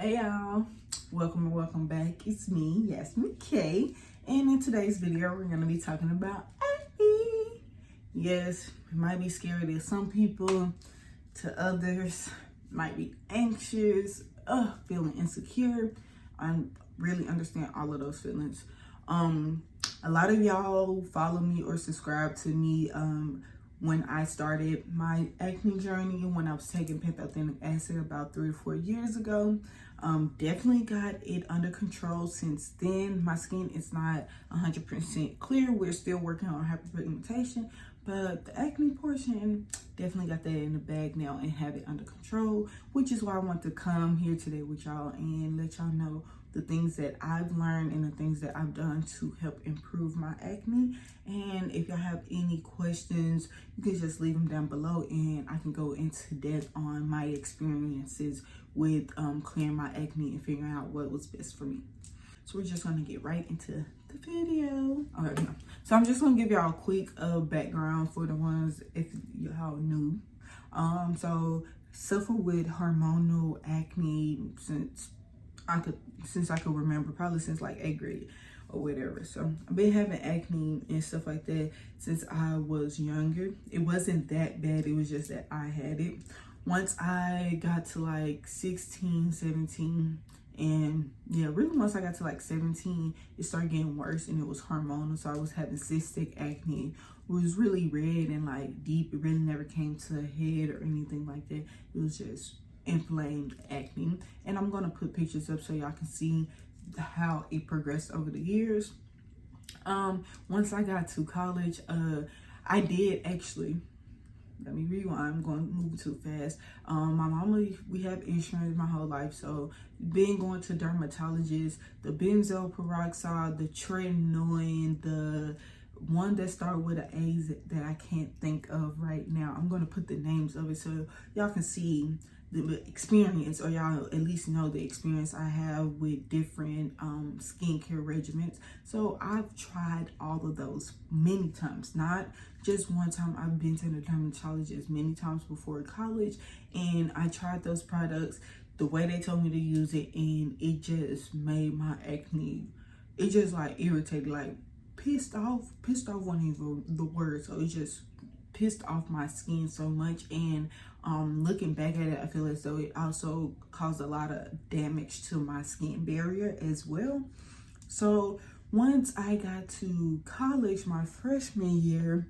Hey y'all, welcome and welcome back. It's me, Yasmin K, and in today's video we're going to be talking about acne. Yes, it might be scary to some people, to others might be anxious, feeling insecure. I really understand all of those feelings. A lot of y'all follow me or subscribe to me when I started my acne journey, when I was taking pantothenic acid about 3 or 4 years ago. Definitely got it under control since then. My skin is not 100% clear. We're still working on hyperpigmentation, but the acne portion, definitely got that in the bag now and have it under control, which is why I want to come here today with y'all and let y'all know the things that I've learned and the things that I've done to help improve my acne. And if y'all have any questions, you can just leave them down below and I can go into depth on my experiences with clearing my acne and figuring out what was best for me. So we're just gonna get right into the video. Okay, so I'm just gonna give y'all a quick background for the ones if y'all new. So suffer with hormonal acne since I could remember, probably since like 8th grade or whatever. So I've been having acne and stuff like that since I was younger. It wasn't that bad, it was just that I had it. Once I got to like 16, 17, and yeah, really once I got to like 17, it started getting worse and it was hormonal. So I was having cystic acne. It was really red and like deep. It really never came to a head or anything like that. It was just inflamed acne. And I'm gonna put pictures up so y'all can see how it progressed over the years. Once I got to college, I did actually, let me rewind, I'm going to move too fast. My mama, we have insurance my whole life, so been going to dermatologists, the benzoyl peroxide, the tretinoin, the one that started with an A that I can't think of right now. I'm going to put the names of it so y'all can see the experience, or y'all at least know the experience I have with different skincare regimens. So I've tried all of those many times, not just one time. I've been to the dermatologist many times before college, and I tried those products the way they told me to use it, and it just made my acne, it just like irritated, like pissed off wasn't even the word. So it just pissed off my skin so much. And looking back at it, I feel as though it also caused a lot of damage to my skin barrier as well. So once I got to college, my freshman year,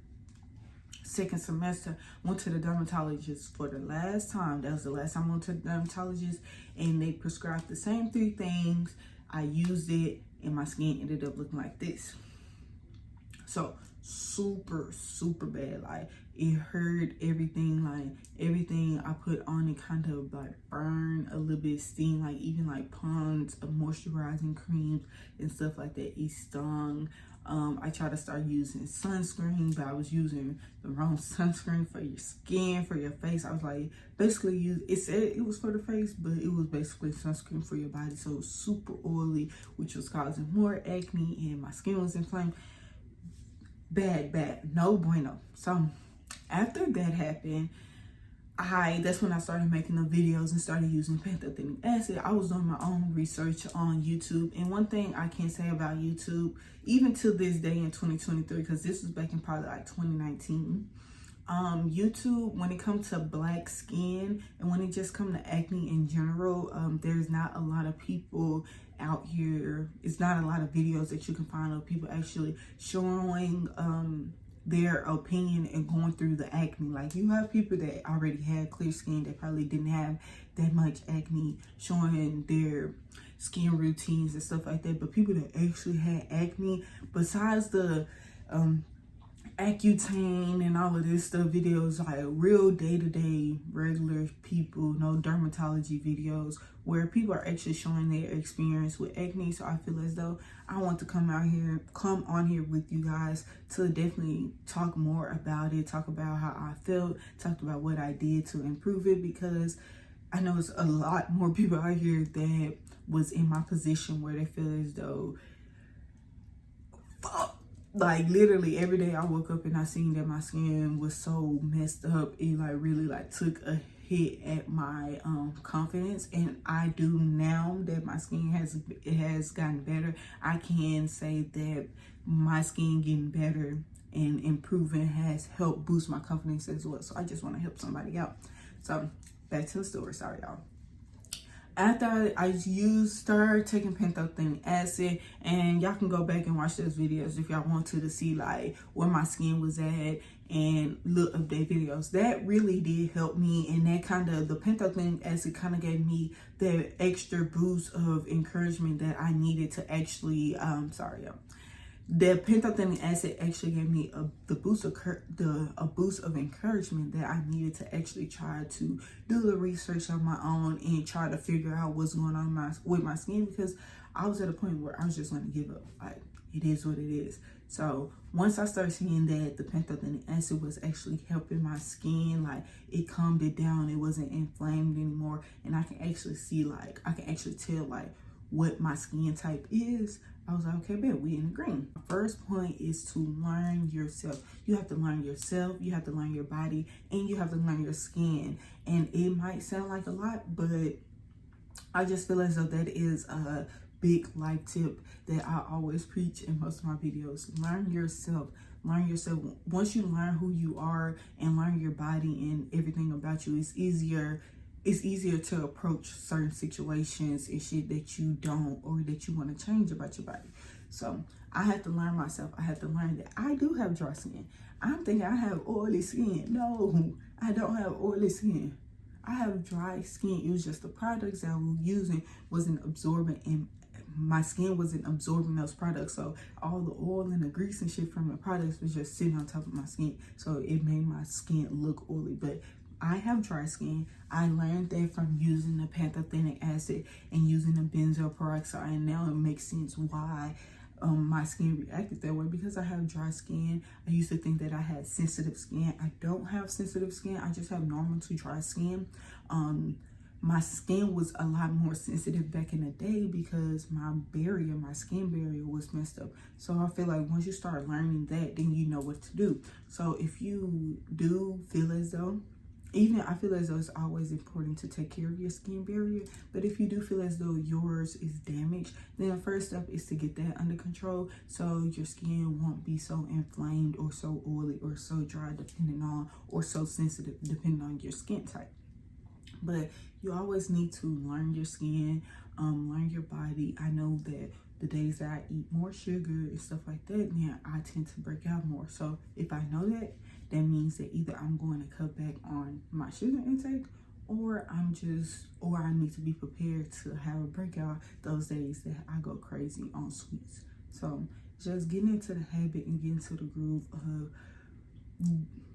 second semester, went to the dermatologist for the last time. That was the last time I went to the dermatologist, and they prescribed the same 3 things. I used it and my skin ended up looking like this. So super bad. Like it hurt, everything, like everything I put on it kind of like burn, a little bit sting, like even like Pond's moisturizing creams and stuff like that, it stung. I tried to start using sunscreen, but I was using the wrong sunscreen for your skin, for your face. I was like, basically it said it was for the face, but it was basically sunscreen for your body. So it was super oily, which was causing more acne, and my skin was inflamed. Bad, no bueno. So after that happened, that's when I started making the videos and started using pantothenic acid. I was doing my own research on YouTube, and one thing I can say about YouTube, even to this day in 2023, because this was back in probably like 2019, YouTube, when it comes to black skin and when it just comes to acne in general, there's not a lot of people out here. It's not a lot of videos that you can find of people actually showing their opinion and going through the acne. Like, you have people that already had clear skin that probably didn't have that much acne, showing their skin routines and stuff like that. But people that actually had acne, besides the Accutane and all of this stuff videos, like real day-to-day regular people, no dermatology videos where people are actually showing their experience with acne. So I feel as though I want to come on here with you guys to definitely talk more about it, talk about how I felt, talk about what I did to improve it, because I know it's a lot more people out here that was in my position where they feel as though, fuck, like literally every day I woke up and I seen that my skin was so messed up. It like really like took a hit at my confidence, and I do now that my skin has gotten better. I can say that my skin getting better and improving has helped boost my confidence as well. So I just want to help somebody out. So back to the story. Sorry, y'all. After I started taking panthothenic acid, and y'all can go back and watch those videos if y'all want to see like where my skin was at and look update videos. That really did help me, and that the panthothenic acid kind of gave me the extra boost of encouragement that I needed to actually, the panthothenic acid actually gave me a boost of encouragement that I needed to actually try to do the research on my own and try to figure out what's going on with my skin, because I was at a point where I was just going to give up. Like, it is what it is. So once I started seeing that the panthothenic acid was actually helping my skin, like it calmed it down, it wasn't inflamed anymore, and I can actually see, like, I can actually tell like what my skin type is, I was like, okay, bet, we in the green. The first point is to learn yourself. You have to learn yourself, you have to learn your body, and you have to learn your skin. And it might sound like a lot, but I just feel as though that is a big life tip that I always preach in most of my videos. Learn yourself. Learn yourself. Once you learn who you are and learn your body and everything about you, it's easier to approach certain situations and shit that you don't, or that you want to change about your body. So I had to learn myself. I had to learn that I do have dry skin. I'm thinking I have oily skin. No, I don't have oily skin. I have dry skin. It was just the products that I was using wasn't absorbing, and my skin wasn't absorbing those products. So all the oil and the grease and shit from the products was just sitting on top of my skin. So it made my skin look oily. But I have dry skin. I learned that from using the pantothenic acid and using the benzoyl peroxide, and now it makes sense why my skin reacted that way, because I have dry skin. I used to think that I had sensitive skin. I don't have sensitive skin. I just have normal to dry skin. My skin was a lot more sensitive back in the day because my skin barrier was messed up. So I feel like once you start learning that, then you know what to do. So if you do feel as though, I feel as though it's always important to take care of your skin barrier. But if you do feel as though yours is damaged, then the first step is to get that under control, so your skin won't be so inflamed or so oily or so dry or so sensitive depending on your skin type. But you always need to learn your skin, learn your body. I know that the days that I eat more sugar and stuff like that, then I tend to break out more. So if I know that, that means that either I'm going to cut back on my sugar intake, or I need to be prepared to have a breakout those days that I go crazy on sweets. So just getting into the habit and getting to the groove of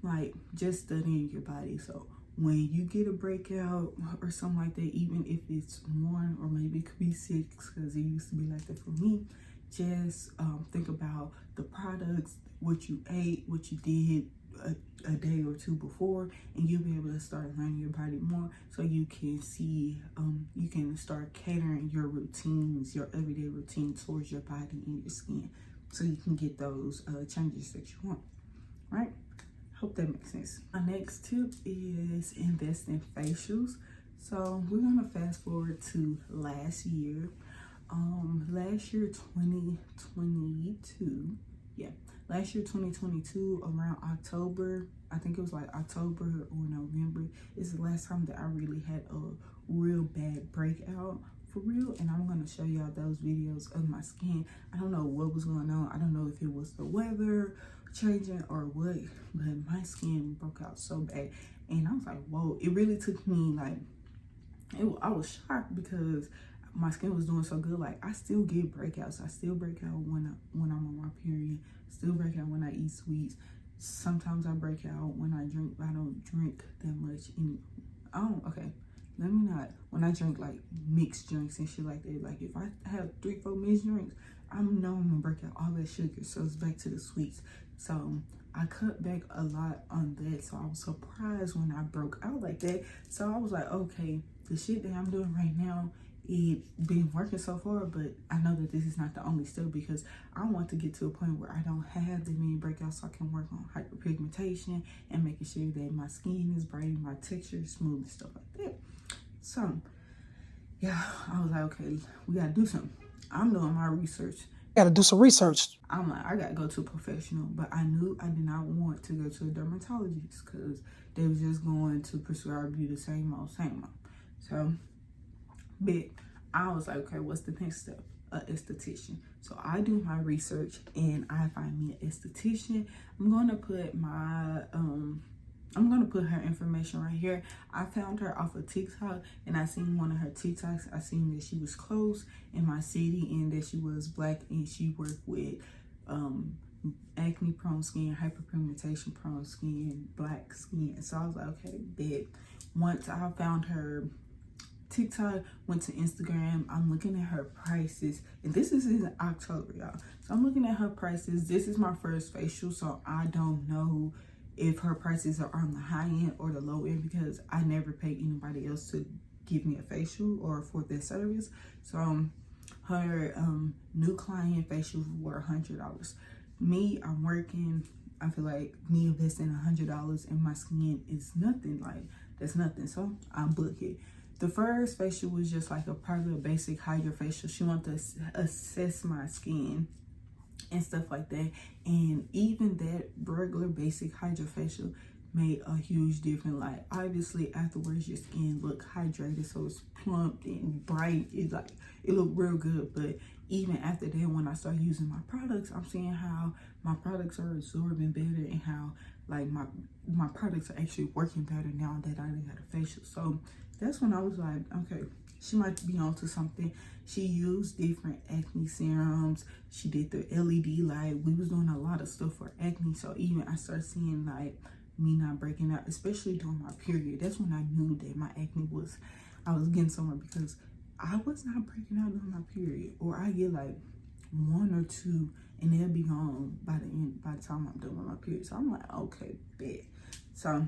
like just studying your body. So when you get a breakout or something like that, even if it's 1 or maybe it could be 6, because it used to be like that for me, just think about the products, what you ate, what you did a day or 2 before, and you'll be able to start learning your body more, so you can see, you can start catering your routines, your everyday routine towards your body and your skin, so you can get those changes that you want, right? Hope that makes sense. My next tip is invest in facials. So we're gonna fast forward to last year. Last year 2022, around October, I think it was like October or November, is the last time that I really had a real bad breakout for real. And I'm gonna show y'all those videos of my skin. I don't know what was going on. I don't know if it was the weather changing or what, but my skin broke out so bad, and I was like, whoa. It really took me like, I was shocked because my skin was doing so good. Like, I still get breakouts. I still break out when I'm on my period. Still break out when I eat sweets. Sometimes I break out when I drink. I don't drink that much. When I drink like mixed drinks and shit like that, like if I have 3-4 mixed drinks, I'm known to break out all that sugar. So it's back to the sweets. So I cut back a lot on that. So I was surprised when I broke out like that. So I was like, okay, the shit that I'm doing right now it been working so far, but I know that this is not the only step, because I want to get to a point where I don't have that many breakouts, so I can work on hyperpigmentation and making sure that my skin is bright, my texture is smooth and stuff like that. So yeah, I was like, okay, we gotta do something. I'm doing my research. Gotta do some research. I'm like, I gotta go to a professional, but I knew I did not want to go to a dermatologist because they was just going to prescribe you the same old. So, but I was like, okay, what's the next step? An esthetician. So I do my research and I find me an esthetician. I'm gonna put her information right here. I found her off of TikTok, and I seen one of her TikToks. I seen that she was close in my city and that she was Black, and she worked with acne prone skin, hyperpigmentation prone skin, Black skin. So I was like, okay, bet. Once I found her TikTok, went to Instagram, I'm looking at her prices, and this is in October, y'all. So I'm looking at her prices. This is my first facial, so I don't know if her prices are on the high end or the low end, because I never pay anybody else to give me a facial or for their service. So her new client facials were $100. Me, I'm working. I feel like me investing $100 in my skin is nothing. Like, that's nothing. So I book it. The first facial was just like probably a basic hydrofacial. She wanted to assess my skin and stuff like that, and even that regular basic hydrofacial made a huge difference. Like, obviously afterwards your skin look hydrated, so it's plump and bright. It's like, it looked real good. But even after that, when I start using my products, I'm seeing how my products are absorbing better, and how like my products are actually working better now that I got a facial. So that's when I was like, okay, she might be onto something. She used different acne serums. She did the LED light. We was doing a lot of stuff for acne. So even I started seeing like me not breaking out, especially during my period. That's when I knew that my acne I was getting somewhere, because I was not breaking out during my period, or I get like one or two and they'll be gone by the time I'm done with my period. So I'm like, okay, bet. So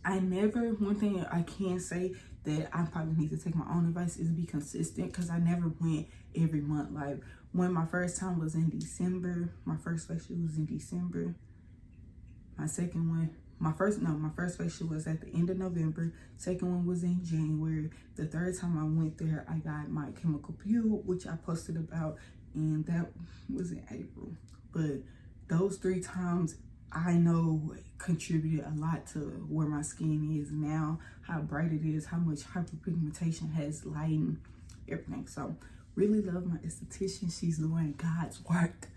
one thing I can say that I probably need to take my own advice is be consistent, because I never went every month. Like, when my first time was in December, my first facial was in December. My first facial was at the end of November. Second one was in January. The third time I went there, I got my chemical peel, which I posted about, and that was in April. But those 3 times, I know, contributed a lot to where my skin is now, how bright it is, how much hyperpigmentation has lightened everything. So really love my esthetician. She's doing God's work.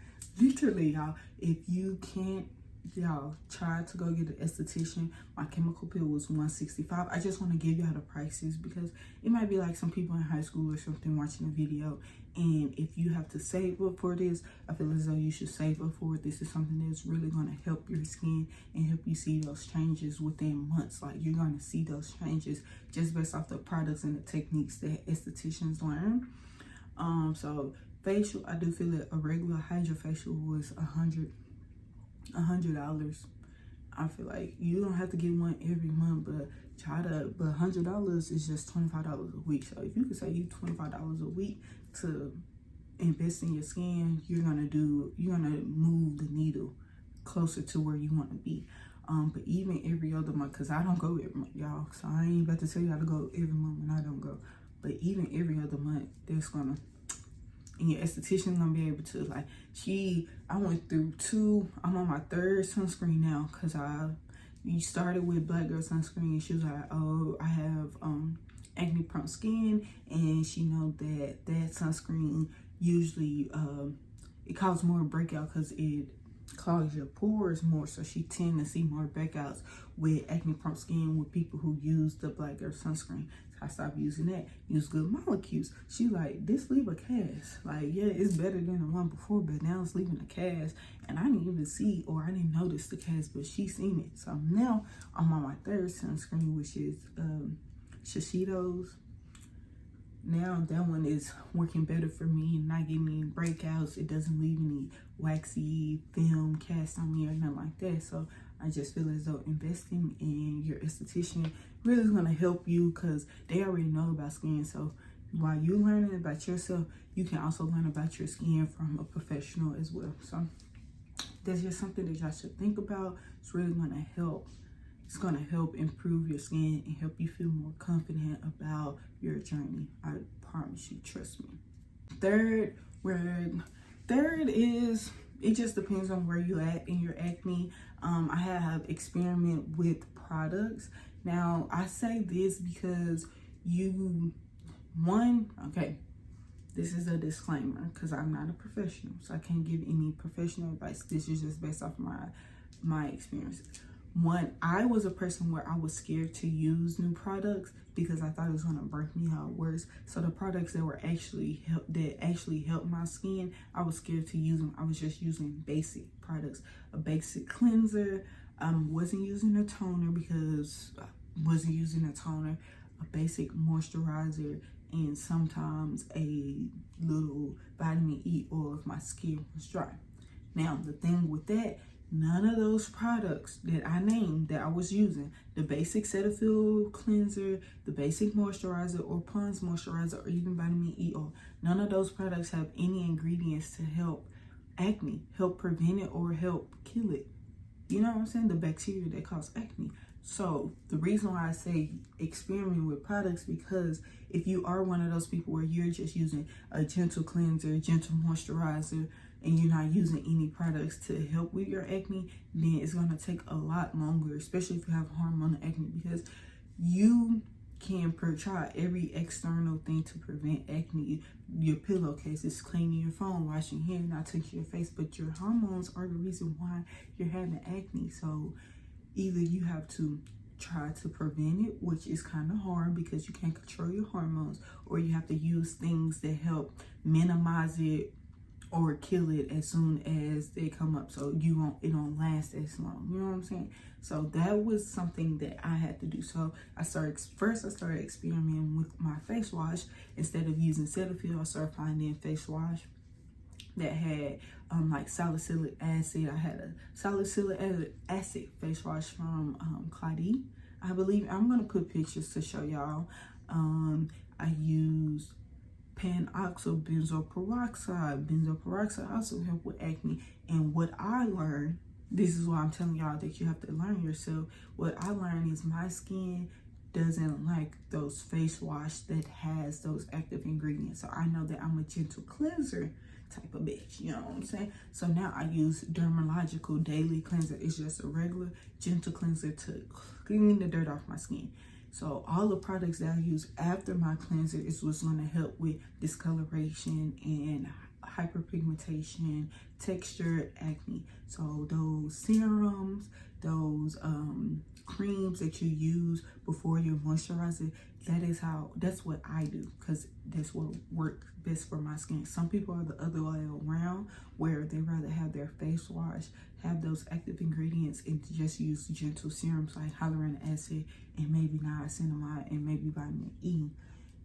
Literally, y'all, if you can't, y'all, try to go get an esthetician. My chemical peel was $165. I just want to give y'all the prices, because it might be like some people in high school or something watching the video, and if you have to save up for this, I feel as though you should save up for it. This is something that's really going to help your skin and help you see those changes within months. Like, you're going to see those changes just based off the products and the techniques that estheticians learn. So facial, I do feel that a regular hydrofacial was $100. I feel like you don't have to get one every month, but $100 is just $25 a week. So if you could save $25 a week to invest in your skin, you're gonna move the needle closer to where you want to be. But even every other month, because I don't go every month, y'all, so I ain't about to tell you how to go every month when I don't go. But even every other month, and your esthetician gonna be able to, like, I went through 2, I'm on my 3rd sunscreen now, because you started with Black Girl sunscreen. She was like, oh, I have acne prone skin, and she know that sunscreen usually it causes more breakout because it clogs your pores more, so she tend to see more breakouts with acne prone skin with people who use the Black Girl sunscreen. So I stopped using that, use Good Molecules. She like, this leave a cast. Like, yeah, it's better than the one before, but now it's leaving a cast, and I didn't even see, or I didn't notice the cast, but she seen it. So now I'm on my 3rd sunscreen, which is Shiseido's. Now that one is working better for me and not giving me breakouts. It doesn't leave any waxy film cast on me or nothing like that. So I just feel as though investing in your esthetician really is going to help you, because they already know about skin. So while you're learning about yourself, you can also learn about your skin from a professional as well. So that's just something that y'all should think about. It's really going to help. It's going to help improve your skin and help you feel more confident about your journey. I promise you, trust me. Third is, it just depends on where you at in your acne. I have experiment with products. Now, I say this because okay, this is a disclaimer because I'm not a professional, so I can't give any professional advice. This is just based off my experiences. One, I was a person where I was scared to use new products because I thought it was going to break me out worse. So the products that actually helped my skin, I was scared to use them. I was just using basic products, a basic cleanser. Wasn't using a toner because I wasn't using a toner, a basic moisturizer, and sometimes a little vitamin E oil if my skin was dry. Now, the thing with that, none of those products that I named that I was using, the basic Cetaphil cleanser, the basic moisturizer, or Pond's moisturizer, or even vitamin E oil, none of those products have any ingredients to help acne, help prevent it, or help kill it. You know what I'm saying? The bacteria that cause acne. So the reason why I say experiment with products, because if you are one of those people where you're just using a gentle cleanser, gentle moisturizer, and you're not using any products to help with your acne, then it's going to take a lot longer, especially if you have hormonal acne, because you can try every external thing to prevent acne. Your pillowcases, cleaning your phone, washing your hair, not touching your face, but your hormones are the reason why you're having acne. So either you have to try to prevent it, which is kind of hard because you can't control your hormones, or you have to use things that help minimize it or kill it as soon as they come up, so it don't last as long. You know what I'm saying? So that was something that I had to do. So I started experimenting with my face wash. Instead of using Cetaphil, I started finding face wash that had like salicylic acid. I had a salicylic acid face wash from Claudie, I believe. I'm gonna put pictures to show y'all. I used pan-oxyl benzoyl peroxide. Benzoyl peroxide also help with acne. And what I learned, this is why I'm telling y'all that you have to learn yourself. What I learned is my skin doesn't like those face wash that has those active ingredients. So I know that I'm a gentle cleanser type of bitch, you know what I'm saying? So now I use Dermalogical Daily Cleanser. It's just a regular gentle cleanser to clean the dirt off my skin. So all the products that I use after my cleanser is what's going to help with discoloration and hyperpigmentation, textured acne. So those serums, those creams that you use before your moisturizer, that's what I do, because that's what works best for my skin. Some people are the other way around, where they rather have their face wash have those active ingredients and just use gentle serums like hyaluronic acid and maybe niacinamide and maybe vitamin E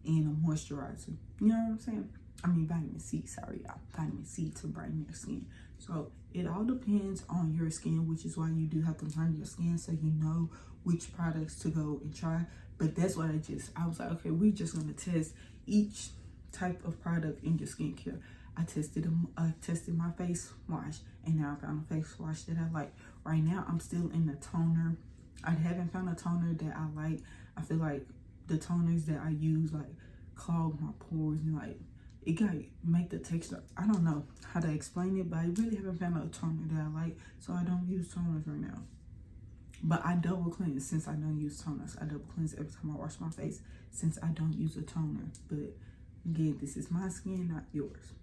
and a moisturizer. You know what I'm saying? I mean vitamin C, sorry y'all. Vitamin C to brighten your skin. So it all depends on your skin, which is why you do have to learn your skin so you know which products to go and try. But that's what I was like, okay, we're just gonna test each type of product in your skincare. I tested my face wash, and now I found a face wash that I like. Right now, I'm still in the toner. I haven't found a toner that I like. I feel like the toners that I use like clog my pores and like it got make the texture. I don't know how to explain it, but I really haven't found a toner that I like, so I don't use toners right now. But I double cleanse since I don't use toners. I double cleanse every time I wash my face since I don't use a toner. But again, this is my skin, not yours.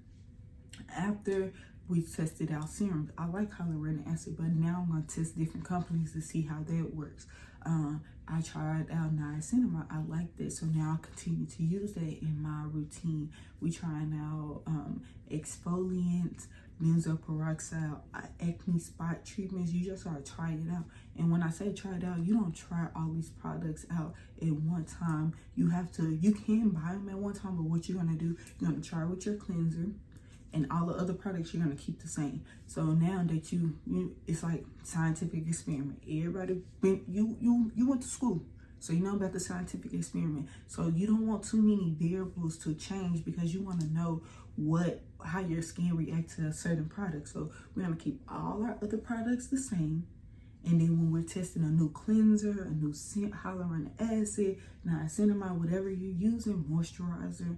After we tested out serums, I like hyaluronic acid, but now I'm going to test different companies to see how that works. I tried out niacinamide. I like that, so now I continue to use that in my routine. We trying out exfoliants, benzoyl peroxide, acne spot treatments. You just gotta try it out. And when I say try it out, you don't try all these products out at one time. You can buy them at one time, but what you're gonna do, you're gonna try with your cleanser, and all the other products you're gonna keep the same. So now that you it's like scientific experiment. Everybody, you went to school, So you know about the scientific experiment. So you don't want too many variables to change because you want to know how your skin reacts to a certain product. So we're going to keep all our other products the same. And then when we're testing a new cleanser, a new hyaluronic acid, niacinamide, whatever you're using, moisturizer,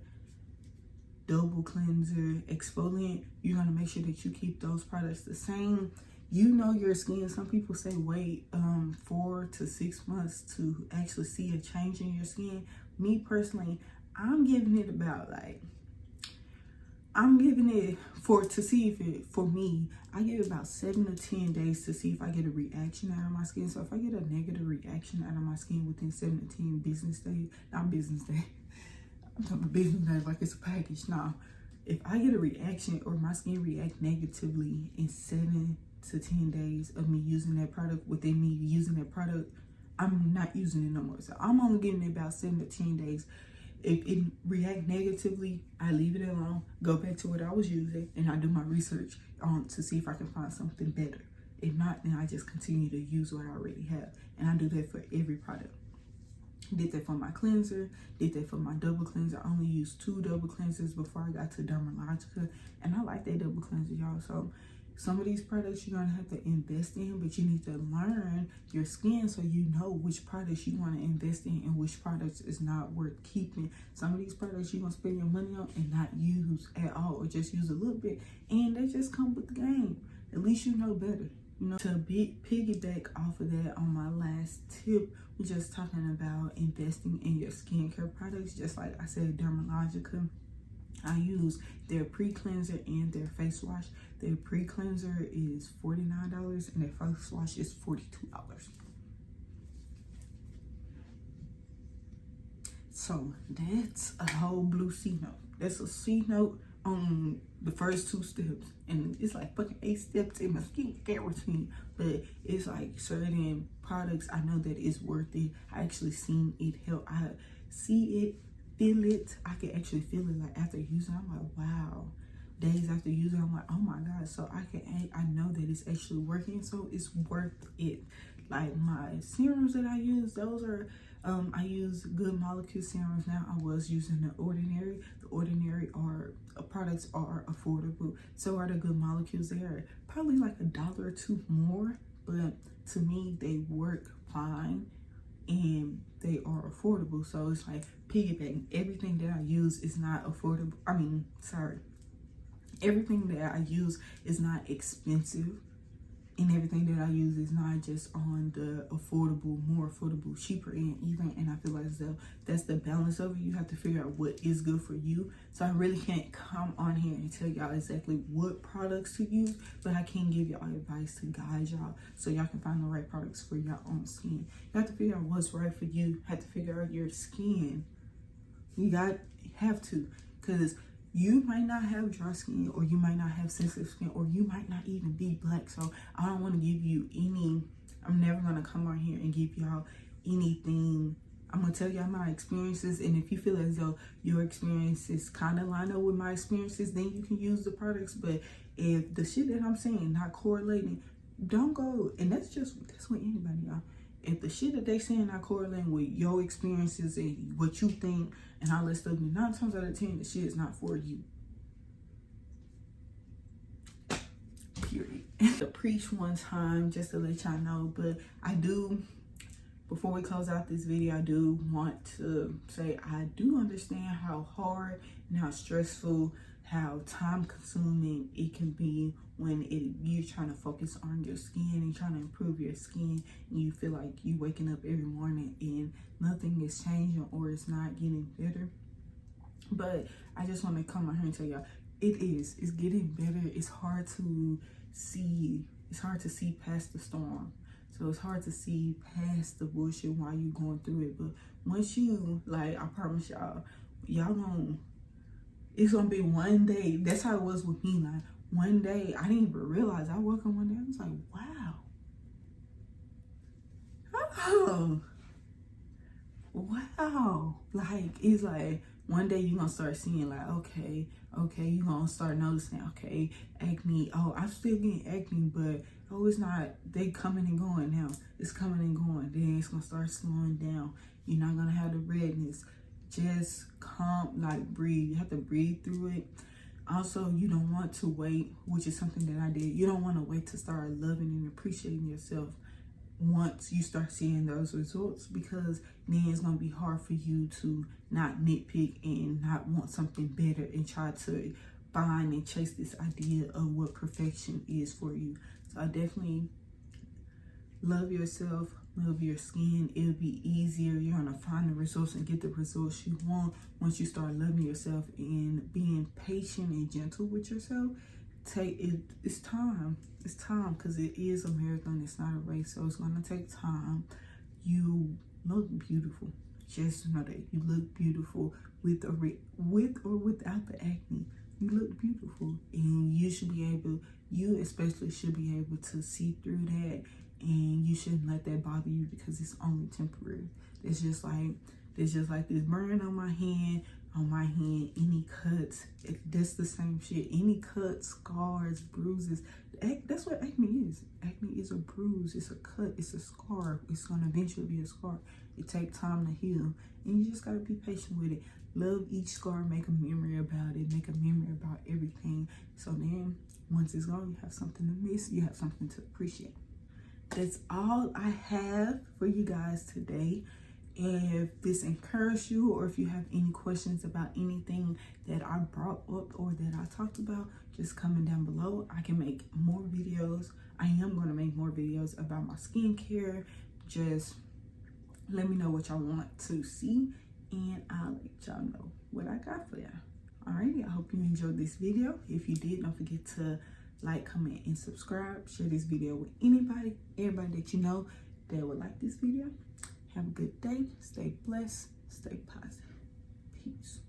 double cleanser, exfoliant, you're going to make sure that you keep those products the same. You know your skin. Some people say wait 4 to 6 months to actually see a change in your skin. Me personally, I'm giving it about to see if it, for me, I give it about 7 to 10 days to see if I get a reaction out of my skin. So if I get a negative reaction out of my skin within 7 to 10 business days, not business day, I'm talking about business days like it's a package. Now, if I get a reaction or my skin react negatively in 7 to 10 days of me using that product, within me using that product, I'm not using it no more. So I'm only giving it about 7 to 10 days. If it react negatively, I leave it alone, go back to what I was using, and I do my research to see if I can find something better. If not, then I just continue to use what I already have. And I do that for every product. Did that for my cleanser, did that for my double cleanser. I only used 2 double cleansers before I got to Dermalogica, and I like that double cleanser, y'all. So some of these products you're gonna have to invest in, but you need to learn your skin so you know which products you want to invest in and which products is not worth keeping. Some of these products you're gonna spend your money on and not use at all, or just use a little bit, and they just come with the game. At least you know better. You know, to piggyback off of that, on my last tip, we're just talking about investing in your skincare products. Just like I said, Dermalogica, I use their pre-cleanser and their face wash. Their pre-cleanser is $49 and their face wash is $42. So that's a whole blue C note. That's a C note on the first 2 steps. And it's like fucking 8 steps in my skincare routine. But it's like certain products I know that it's worth it. I actually seen it help. I see it, feel it. I can actually feel it like after using it. I'm like, wow. Days after using it, I'm like, oh my God. So I know that it's actually working. So it's worth it. Like my serums that I use, those are, I use Good Molecule serums now. I was using the Ordinary. The Ordinary products are affordable. So are the Good Molecules. They are probably like $1 or $2 more, but to me, they work fine and they are affordable. So it's like piggybacking. Everything that I use is not affordable. Everything that I use is not expensive. And everything that I use is not just on the affordable, more affordable, cheaper end either. And I feel like that's the balance of it. You have to figure out what is good for you. So I really can't come on here and tell y'all exactly what products to use, but I can give y'all advice to guide y'all so y'all can find the right products for your own skin. You have to figure out what's right for you. You have to figure out your skin. You have to, because you might not have dry skin, or you might not have sensitive skin, or you might not even be black. So I don't want to give you I'm never going to come on here and give y'all anything. I'm going to tell y'all my experiences. And if you feel as though your experiences kind of line up with my experiences, then you can use the products. But if the shit that I'm saying not correlating, don't go. And that's with anybody, y'all. If the shit that they saying not correlating with your experiences and what you think and all that stuff, 9 times out of 10, the shit is not for you. Period. To preach one time just to let y'all know, but I do, before we close out this video, I do want to say I do understand how hard and how stressful, how time consuming it can be when you're trying to focus on your skin and trying to improve your skin, and you feel like you waking up every morning and nothing is changing or it's not getting better. But I just want to come on here and tell y'all, it's getting better. It's hard to see past the storm. So it's hard to see past the bullshit while you're going through it. But once you, like, I promise it's gonna be one day. That's how it was with me. Like, one day, I didn't even realize. I woke up one day, I was like, wow. Like, it's like, one day you're gonna start seeing, like, okay, you're gonna start noticing, okay, acne. Oh, I'm still getting acne, but it's not, they coming and going now. It's coming and going. Then it's gonna start slowing down. You're not gonna have the redness. Just calm, like breathe. You have to breathe through it. Also, you don't want to wait, which is something that I did. You don't want to wait to start loving and appreciating yourself once you start seeing those results, because then it's going to be hard for you to not nitpick and not want something better and try to find and chase this idea of what perfection is for you. So I definitely love yourself, love your skin. It'll be easier. You're going to find the results and get the results you want once you start loving yourself and being patient and gentle with yourself. It's time. It's time, because it is a marathon. It's not a race, so it's going to take time. You look beautiful. Just know that you look beautiful with or without the acne. You look beautiful, and you especially should be able to see through that, and you shouldn't let that bother you, because it's only temporary. It's just like this burn on my hand, any cuts, that's the same shit. Any cuts, scars, bruises, that's what acne is. Acne is a bruise, it's a cut, it's a scar. It's gonna eventually be a scar. It takes time to heal, and you just gotta be patient with it. Love each scar, make a memory about it, make a memory about everything. So then once it's gone, you have something to miss, you have something to appreciate. That's all I have for you guys today. If this encouraged you, or if you have any questions about anything that I brought up or that I talked about, just comment down below. I can make more videos. I am going to make more videos about my skincare. Just let me know what y'all want to see, and I'll let y'all know what I got for y'all. Alrighty, I hope you enjoyed this video. If you did, don't forget to like, comment, and subscribe. Share this video with everybody that you know that would like this video. Have a good day. Stay blessed. Stay positive. Peace.